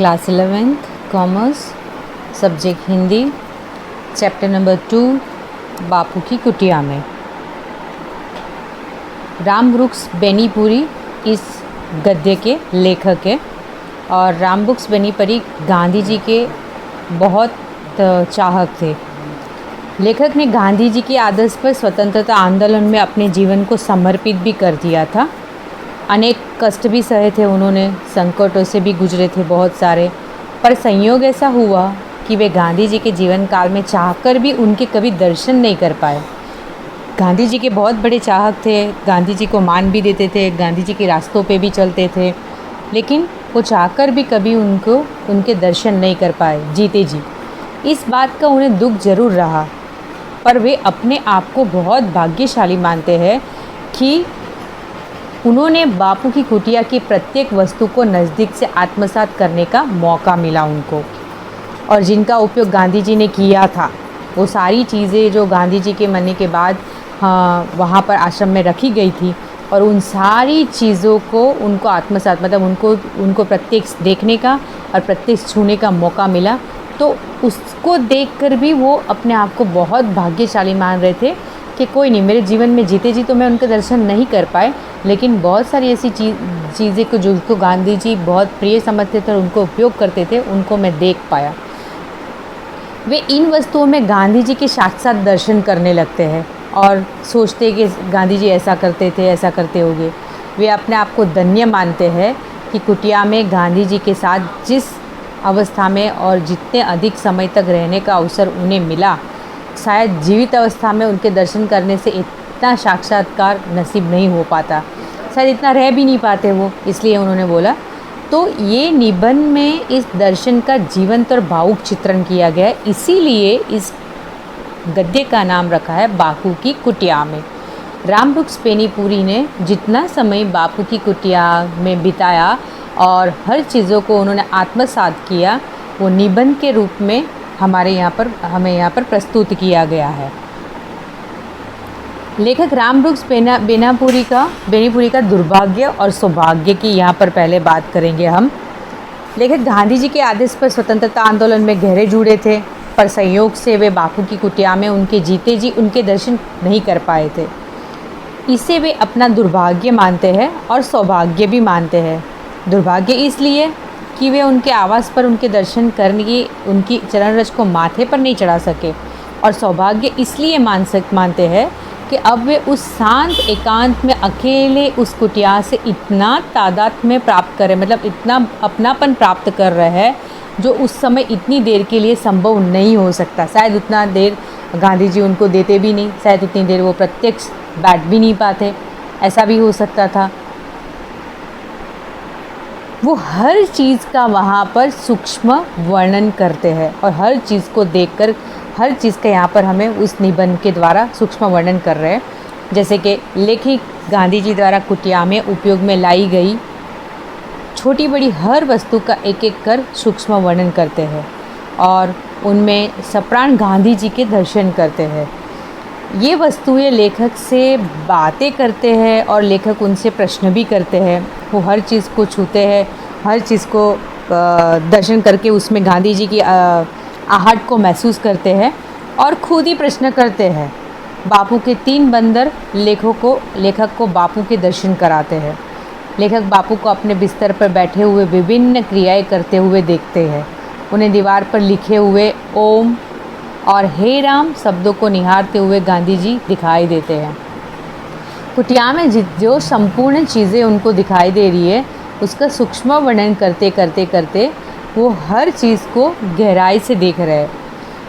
Class 11th commerce, subject Hindi, chapter number 2, बापू की कुटिया में। राम वृक्ष बेनीपुरी इस गद्य के लेखक है और राम वृक्ष बेनीपुरी गांधी जी के बहुत चाहक थे। लेखक ने गांधी जी के आदर्श पर स्वतंत्रता आंदोलन में अपने जीवन को समर्पित भी कर दिया था। अनेक कष्ट भी सहे थे उन्होंने, संकटों से भी गुजरे थे बहुत सारे, पर संयोग ऐसा हुआ कि वे गांधी जी के जीवन काल में चाहकर भी उनके कभी दर्शन नहीं कर पाए। गांधी जी के बहुत बड़े चाहक थे, गांधी जी को मान भी देते थे, गांधी जी के रास्तों पे भी चलते थे, लेकिन वो चाहकर भी कभी उनके दर्शन नहीं कर पाए जीते जी। इस बात का उन्हें दुख जरूर रहा, पर वे अपने आप को बहुत भाग्यशाली मानते हैं कि उन्होंने बापू की कुटिया की प्रत्येक वस्तु को नज़दीक से आत्मसात करने का मौका मिला उनको, और जिनका उपयोग गांधी जी ने किया था वो सारी चीज़ें जो गांधी जी के मरने के बाद वहाँ पर आश्रम में रखी गई थी, और उन सारी चीज़ों को उनको आत्मसात मतलब उनको प्रत्येक देखने का और प्रत्येक छूने का मौका मिला। तो उसको देखकर भी वो अपने आप को बहुत भाग्यशाली मान रहे थे कि कोई नहीं, मेरे जीवन में जीते जी तो मैं उनके दर्शन नहीं कर पाए, लेकिन बहुत सारी ऐसी चीज़ें को जो गांधी जी बहुत प्रिय समझते थे और उनको उपयोग करते थे, उनको मैं देख पाया। वे इन वस्तुओं में गांधी जी के साक्षात दर्शन करने लगते हैं और सोचते कि गांधी जी ऐसा करते थे, ऐसा करते होंगे। वे अपने आप को धन्य मानते हैं कि कुटिया में गांधी जी के साथ जिस अवस्था में और जितने अधिक समय तक रहने का अवसर उन्हें मिला, शायद जीवित अवस्था में उनके दर्शन करने से इतना साक्षात्कार नसीब नहीं हो पाता, शायद इतना रह भी नहीं पाते वो, इसलिए उन्होंने बोला। तो ये निबंध में इस दर्शन का जीवंत और भावुक चित्रण किया गया है, इसीलिए इस गद्य का नाम रखा है बापू की कुटिया में। राम वृक्ष बेनीपुरी ने जितना समय बापू की कुटिया में बिताया और हर चीज़ों को उन्होंने आत्मसात किया, वो निबंध के रूप में हमें यहाँ पर प्रस्तुत किया गया है। लेखक राम वृक्ष बेनीपुरी का दुर्भाग्य और सौभाग्य की यहाँ पर पहले बात करेंगे हम। लेखक गांधी जी के आदेश पर स्वतंत्रता आंदोलन में गहरे जुड़े थे, पर संयोग से वे बापू की कुटिया में उनके जीते जी उनके दर्शन नहीं कर पाए थे। इसे वे अपना दुर्भाग्य मानते हैं और सौभाग्य भी मानते हैं। दुर्भाग्य इसलिए कि वे उनके आवास पर उनके दर्शन करने उनकी चरण रज को माथे पर नहीं चढ़ा सके, और सौभाग्य इसलिए मानते हैं कि अब वे उस शांत एकांत में अकेले उस कुटिया से इतना तादात्म्य प्राप्त करें, मतलब इतना अपनापन प्राप्त कर रहे हैं जो उस समय इतनी देर के लिए संभव नहीं हो सकता। शायद उतना देर गांधी जी उनको देते भी नहीं, शायद उतनी देर वो प्रत्यक्ष बैठ भी नहीं पाते, ऐसा भी हो सकता था। वो हर चीज़ का वहाँ पर सूक्ष्म वर्णन करते हैं और हर चीज़ को देखकर हर चीज़ का यहाँ पर हमें उस निबंध के द्वारा सूक्ष्म वर्णन कर रहे हैं। जैसे कि लेखक गांधी जी द्वारा कुटिया में उपयोग में लाई गई छोटी बड़ी हर वस्तु का एक एक कर सूक्ष्म वर्णन करते हैं और उनमें सप्राण गांधी जी के दर्शन करते हैं। ये वस्तुएं लेखक से बातें करते हैं और लेखक उनसे प्रश्न भी करते हैं। वो हर चीज़ को छूते हैं, हर चीज़ को दर्शन करके उसमें गांधी जी की आहट को महसूस करते हैं और खुद ही प्रश्न करते हैं। बापू के 3 बंदर लेखक को बापू के दर्शन कराते हैं। लेखक बापू को अपने बिस्तर पर बैठे हुए विभिन्न क्रियाएं करते हुए देखते हैं। उन्हें दीवार पर लिखे हुए ओम और हे राम शब्दों को निहारते हुए गांधी जी दिखाई देते हैं। कुटिया में जो संपूर्ण चीज़ें उनको दिखाई दे रही है, उसका सूक्ष्म वर्णन करते करते वो हर चीज़ को गहराई से देख रहे हैं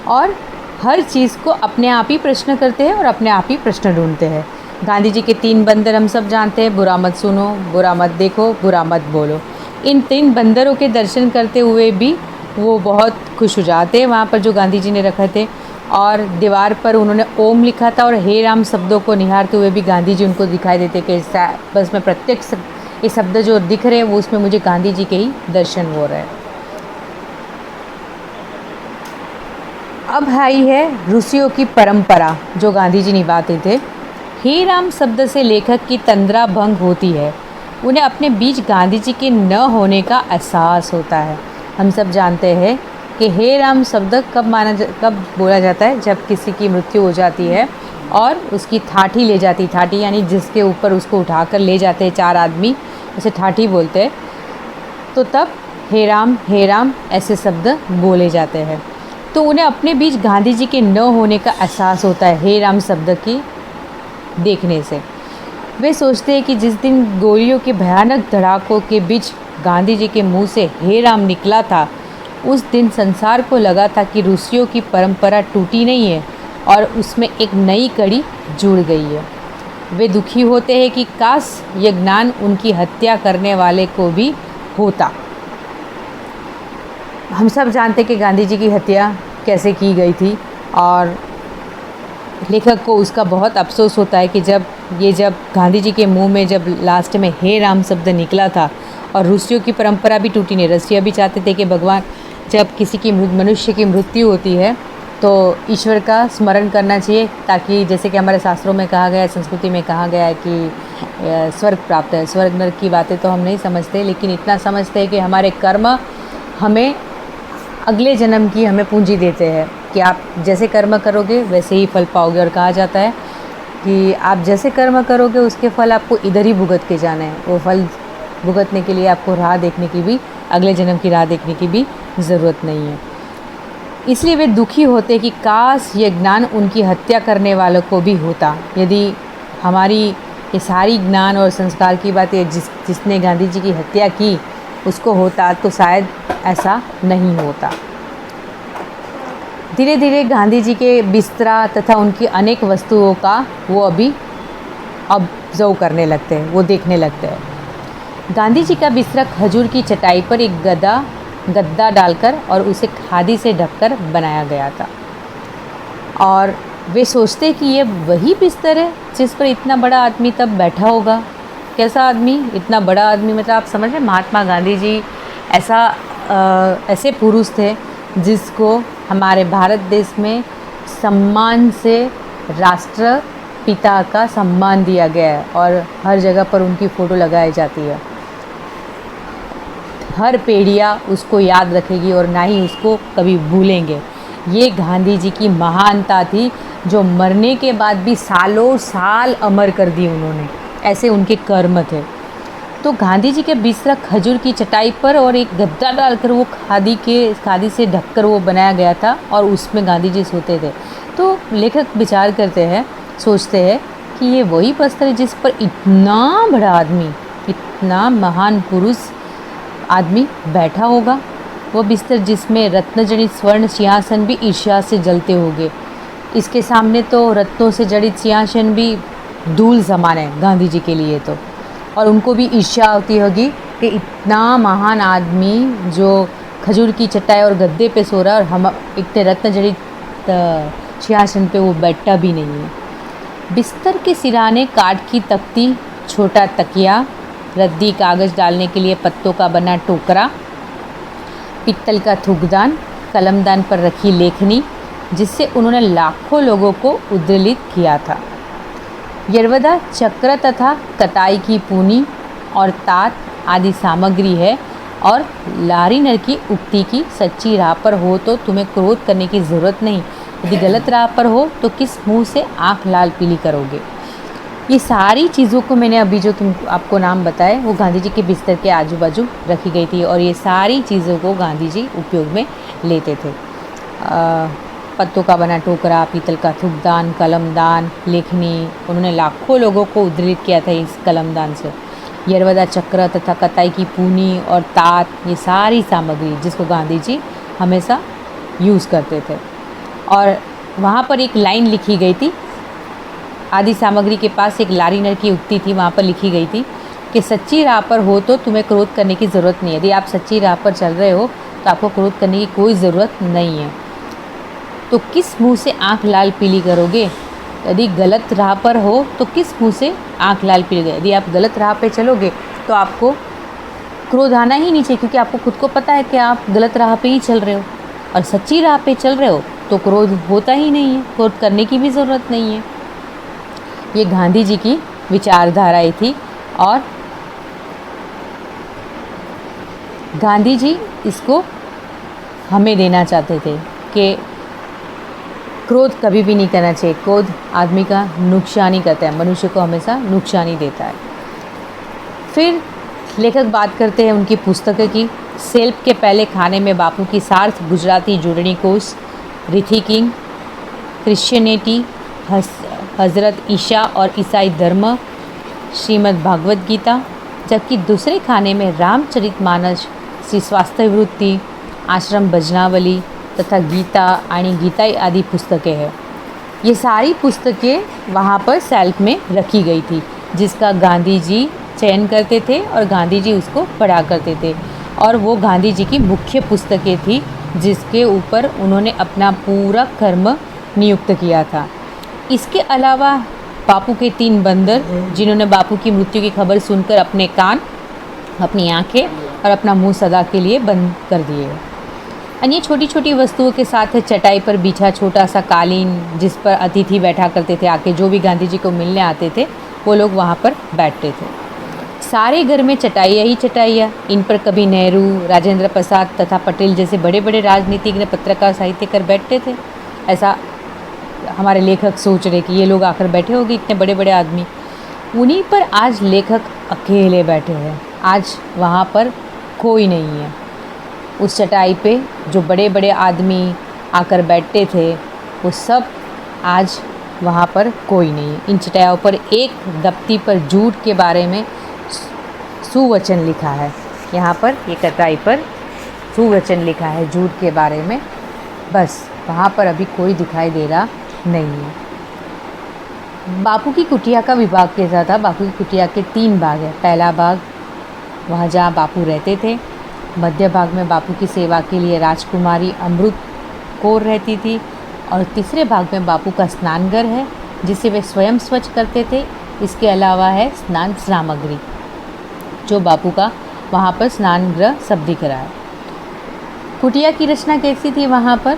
और हर चीज़ को अपने आप ही प्रश्न करते हैं और अपने आप ही प्रश्न ढूंढते हैं। गांधी जी के 3 बंदर हम सब जानते हैं, बुरा मत सुनो, बुरा मत देखो, बुरा मत बोलो। इन 3 बंदरों के दर्शन करते हुए भी वो बहुत खुश हो जाते हैं वहाँ पर जो गांधी जी ने रखे थे, और दीवार पर उन्होंने ओम लिखा था और हे राम शब्दों को निहारते हुए भी गांधी जी उनको दिखाई देते कि बस मैं प्रत्यक्ष ये शब्द जो दिख रहे हैं वो उसमें मुझे गांधी जी के ही दर्शन हो रहे हैं। अब आई है ऋषियों की परंपरा जो गांधी जी निभाते थे। हे राम शब्द से लेखक की तंद्रा भंग होती है, उन्हें अपने बीच गांधी जी के न होने का एहसास होता है। हम सब जानते हैं कि हे राम शब्द कब बोला जाता है, जब किसी की मृत्यु हो जाती है और उसकी ठाठी ले जाती, ठाठी यानी जिसके ऊपर उसको उठाकर ले जाते हैं 4 आदमी, उसे ठाठी बोलते हैं। तो तब हे राम ऐसे शब्द बोले जाते हैं। तो उन्हें अपने बीच गांधी जी के न होने का एहसास होता है हे राम शब्द की देखने से। वे सोचते हैं कि जिस दिन गोलियों के भयानक धड़ाकों के बीच गांधी जी के मुंह से हे राम निकला था, उस दिन संसार को लगा था कि रूसियों की परंपरा टूटी नहीं है और उसमें एक नई कड़ी जुड़ गई है। वे दुखी होते हैं कि काश ये ज्ञान उनकी हत्या करने वाले को भी होता। हम सब जानते हैं कि गांधी जी की हत्या कैसे की गई थी और लेखक को उसका बहुत अफसोस होता है कि जब गांधी जी के मुंह में जब लास्ट में हे राम शब्द निकला था, और रूसियों की परंपरा भी टूटी नहीं। रसिया भी चाहते थे कि भगवान, जब किसी की मनुष्य की मृत्यु होती है तो ईश्वर का स्मरण करना चाहिए, ताकि जैसे कि हमारे शास्त्रों में कहा गया है, संस्कृति में कहा गया है कि स्वर्ग प्राप्त है। स्वर्ग नरक की बातें तो हम नहीं समझते, लेकिन इतना समझते हैं कि हमारे कर्म हमें अगले जन्म की हमें पूंजी देते हैं कि आप जैसे कर्म करोगे वैसे ही फल पाओगे। और कहा जाता है कि आप जैसे कर्म करोगे उसके फल आपको इधर ही भुगत के जाना है। वो फल भुगतने के लिए आपको राह देखने की भी, अगले जन्म की राह देखने की भी ज़रूरत नहीं है। इसलिए वे दुखी होते कि काश ये ज्ञान उनकी हत्या करने वालों को भी होता। यदि हमारी ये सारी ज्ञान और संस्कार की बातें जिसने गांधी जी की हत्या की उसको होता तो शायद ऐसा नहीं होता। धीरे धीरे गांधी जी के बिस्तरा तथा उनकी अनेक वस्तुओं का वो अभी ऑब्जर्व करने लगते हैं, वो देखने लगते हैं। गांधी जी का बिस्तरा खजूर की चटाई पर एक गद्दा डालकर और उसे खादी से ढककर बनाया गया था, और वे सोचते कि ये वही बिस्तर है जिस पर इतना बड़ा आदमी तब बैठा होगा। कैसा आदमी, इतना बड़ा आदमी, मतलब आप समझ रहे, महात्मा गांधी जी ऐसे पुरुष थे जिसको हमारे भारत देश में सम्मान से राष्ट्रपिता का सम्मान दिया गया है और हर जगह पर उनकी फ़ोटो लगाई जाती है। हर पीढ़ियाँ उसको याद रखेगी और ना ही उसको कभी भूलेंगे। ये गांधी जी की महानता थी जो मरने के बाद भी सालों साल अमर कर दी उन्होंने, ऐसे उनके कर्म थे। तो गांधी जी के बिस्तरा खजूर की चटाई पर और एक गद्दा डालकर वो खादी से ढककर वो बनाया गया था और उसमें गांधी जी सोते थे। तो लेखक विचार करते हैं, सोचते हैं कि ये वही बिस्तर है जिस पर इतना बड़ा आदमी, इतना महान पुरुष आदमी बैठा होगा। वो बिस्तर जिसमें रत्नजड़ित स्वर्ण सिंहासन भी ईर्ष्या से जलते होंगे। इसके सामने तो रत्नों से जड़ित सिंहासन भी धूल समान है गांधी जी के लिए तो, और उनको भी ईर्ष्या होती होगी कि इतना महान आदमी जो खजूर की चटाई और गद्दे पे सो रहा है और हम इतने रत्न जड़ित सिंहासन पे वो बैठा भी नहीं है। बिस्तर के सिराने काठ की तख्ती, छोटा तकिया, रद्दी कागज़ डालने के लिए पत्तों का बना टोकरा, पित्तल का थूकदान, कलमदान पर रखी लेखनी जिससे उन्होंने लाखों लोगों को उद्वेलित किया था, यर्वदा चक्र तथा कताई की पूनी और तात आदि सामग्री है। और लारीनर की उक्ति की सच्ची राह पर हो तो तुम्हें क्रोध करने की ज़रूरत नहीं, यदि गलत राह पर हो तो किस मुंह से आँख लाल पीली करोगे। ये सारी चीज़ों को मैंने अभी जो आपको नाम बताए वो गांधी जी के बिस्तर के आजू बाजू रखी गई थी, और ये सारी चीज़ों को गांधी जी उपयोग में लेते थे। पत्तों का बना टोकरा, पीतल का थूकदान, कलमदान, लेखनी, उन्होंने लाखों लोगों को उद्धृत किया था इस कलमदान से। यर्वदा चक्र तथा कताई की पूनी और तात, ये सारी सामग्री जिसको गांधी जी हमेशा यूज़ करते थे। और वहाँ पर एक लाइन लिखी गई थी, आदि सामग्री के पास एक लारीनर की उक्ति थी, वहाँ पर लिखी गई थी कि सच्ची राह पर हो तो तुम्हें क्रोध करने की ज़रूरत नहीं है। यदि आप सच्ची राह पर चल रहे हो तो आपको क्रोध करने की कोई ज़रूरत नहीं है। तो किस मुंह से आँख लाल पीली करोगे। यदि गलत राह पर हो तो किस मुंह से आँख लाल पीली करोगे। यदि आप गलत राह पे चलोगे तो आपको क्रोध आना ही नहीं चाहिए, क्योंकि आपको खुद को पता है कि आप गलत राह पे ही चल रहे हो, और सच्ची राह पे चल रहे हो तो क्रोध होता ही नहीं है, क्रोध करने की भी ज़रूरत नहीं है। ये गांधी जी की विचारधाराएं थी और गांधी जी इसको हमें देना चाहते थे कि क्रोध कभी भी नहीं करना चाहिए। क्रोध आदमी का नुकसान ही करता है, मनुष्य को हमेशा नुकसान ही देता है। फिर लेखक बात करते हैं उनकी पुस्तक की। सेल्फ के पहले खाने में बापू की सार्थ गुजराती जुड़नी कोर्स, रिथी किंग, क्रिश्चियनिटी, हज़रत ईशा और ईसाई धर्म, श्रीमद् भागवत गीता। जबकि दूसरे खाने में रामचरितमानस, श्री स्वास्थ्य वृत्ति, आश्रम भजनावली तथा गीता आणि गीताई आदि पुस्तकें हैं। ये सारी पुस्तकें वहाँ पर सेल्फ में रखी गई थी, जिसका गांधी जी चयन करते थे और गांधी जी उसको पढ़ा करते थे। और वो गांधी जी की मुख्य पुस्तकें थी जिसके ऊपर उन्होंने अपना पूरा कर्म नियुक्त किया था। इसके अलावा बापू के 3 बंदर, जिन्होंने बापू की मृत्यु की खबर सुनकर अपने कान, अपनी आंखें और अपना मुंह सदा के लिए बंद कर दिए। अन्य छोटी छोटी वस्तुओं के साथ चटाई पर बिछा छोटा सा कालीन, जिस पर अतिथि बैठा करते थे आके, जो भी गांधी जी को मिलने आते थे वो लोग वहाँ पर बैठते थे। सारे घर में चटाइयाँ ही चटाइयाँ। इन पर कभी नेहरू, राजेंद्र प्रसाद तथा पटेल जैसे बड़े बड़े राजनीतिज्ञ, पत्रकार, साहित्यकार बैठते थे। ऐसा हमारे लेखक सोच रहे कि ये लोग आकर बैठे होंगे, इतने बड़े बड़े आदमी। उन्हीं पर आज लेखक अकेले बैठे हैं। आज वहाँ पर कोई नहीं है। उस चटाई पे जो बड़े बड़े आदमी आकर बैठते थे वो सब आज वहाँ पर कोई नहीं है। इन चटाइयों पर एक दफ्ती पर झूठ के बारे में सुवचन लिखा है। यहाँ पर ये चटाई पर सुवचन लिखा है झूठ के बारे में। बस वहाँ पर अभी कोई दिखाई दे रहा नहीं है। बापू की कुटिया का विभाग कैसा था? बापू की कुटिया के 3 भाग हैं। पहला भाग वहाँ जहाँ बापू रहते थे। मध्य भाग में बापू की सेवा के लिए राजकुमारी अमृत कौर रहती थी। और तीसरे भाग में बापू का स्नानघर है, जिसे वे स्वयं स्वच्छ करते थे। इसके अलावा है स्नान सामग्री, जो बापू का वहाँ पर स्नान गृह सब दिख रहा है। कुटिया की रचना कैसी थी? वहाँ पर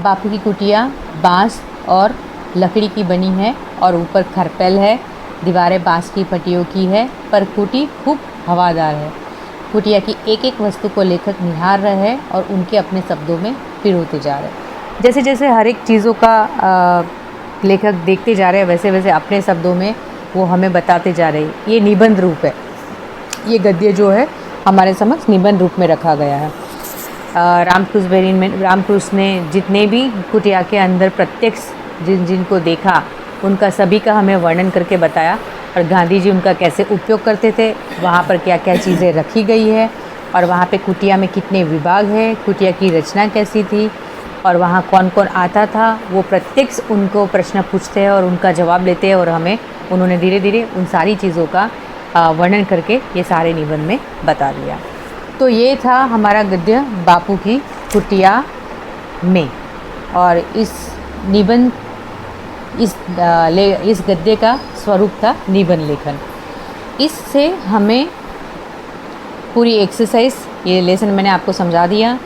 बापू की कुटिया बाँस और लकड़ी की बनी है और ऊपर खरपेल है। दीवारें बाँस की पट्टियों की है, पर कुटी खूब हवादार है। कुटिया की एक एक वस्तु को लेखक निहार रहे हैं और उनके अपने शब्दों में पिरोते जा रहे हैं। जैसे जैसे हर एक चीज़ों का लेखक देखते जा रहे हैं, वैसे वैसे अपने शब्दों में वो हमें बताते जा रहे हैं। ये निबंध रूप है। ये गद्य जो है हमारे समक्ष निबंध रूप में रखा गया है। रामकृष्ण ने जितने भी कुटिया के अंदर प्रत्यक्ष जिनको देखा, उनका सभी का हमें वर्णन करके बताया। और गांधी जी उनका कैसे उपयोग करते थे, वहाँ पर क्या क्या चीज़ें रखी गई है, और वहाँ पे कुटिया में कितने विभाग हैं, कुटिया की रचना कैसी थी, और वहाँ कौन कौन आता था, वो प्रत्यक्ष उनको प्रश्न पूछते हैं और उनका जवाब लेते हैं। और हमें उन्होंने धीरे धीरे उन सारी चीज़ों का वर्णन करके ये सारे निबंध में बता दिया। तो ये था हमारा गद्य बापू की कुटिया में। और इस निबंध इस गद्य का स्वरूप था निबंध लेखन। इससे हमें पूरी एक्सरसाइज, ये लेसन मैंने आपको समझा दिया।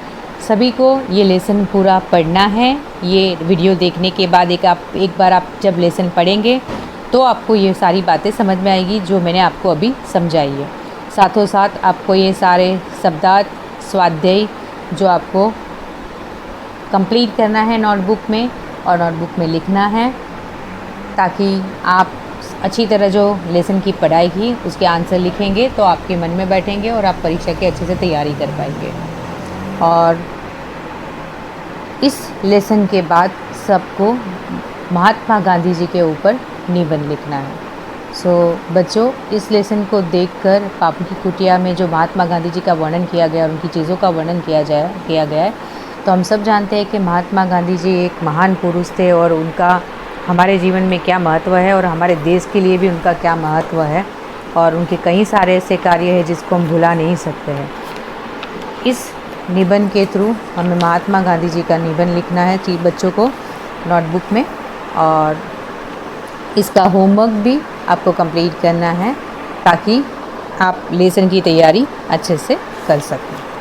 सभी को ये लेसन पूरा पढ़ना है। ये वीडियो देखने के बाद एक बार आप जब लेसन पढ़ेंगे तो आपको ये सारी बातें समझ में आएगी जो मैंने आपको अभी समझाई है। साथों साथ आपको ये सारे शब्दार्थ, स्वाध्याय जो आपको कंप्लीट करना है नोटबुक में, और नोटबुक में लिखना है, ताकि आप अच्छी तरह जो लेसन की पढ़ाई की उसके आंसर लिखेंगे तो आपके मन में बैठेंगे और आप परीक्षा की अच्छे से तैयारी कर पाएंगे। और इस लेसन के बाद सबको महात्मा गांधी जी के ऊपर निबंध लिखना है। बच्चों, इस लेसन को देखकर बापू की कुटिया में जो महात्मा गांधी जी का वर्णन किया गया और उनकी चीज़ों का वर्णन किया गया है, तो हम सब जानते हैं कि महात्मा गांधी जी एक महान पुरुष थे और उनका हमारे जीवन में क्या महत्व है और हमारे देश के लिए भी उनका क्या महत्व है, और उनके कई सारे ऐसे कार्य हैं जिसको हम भुला नहीं सकते हैं। इस निबंध के थ्रू हमें महात्मा गांधी जी का निबंध लिखना है बच्चों को नोटबुक में, और इसका होमवर्क भी आपको कंप्लीट करना है ताकि आप लेसन की तैयारी अच्छे से कर सकें।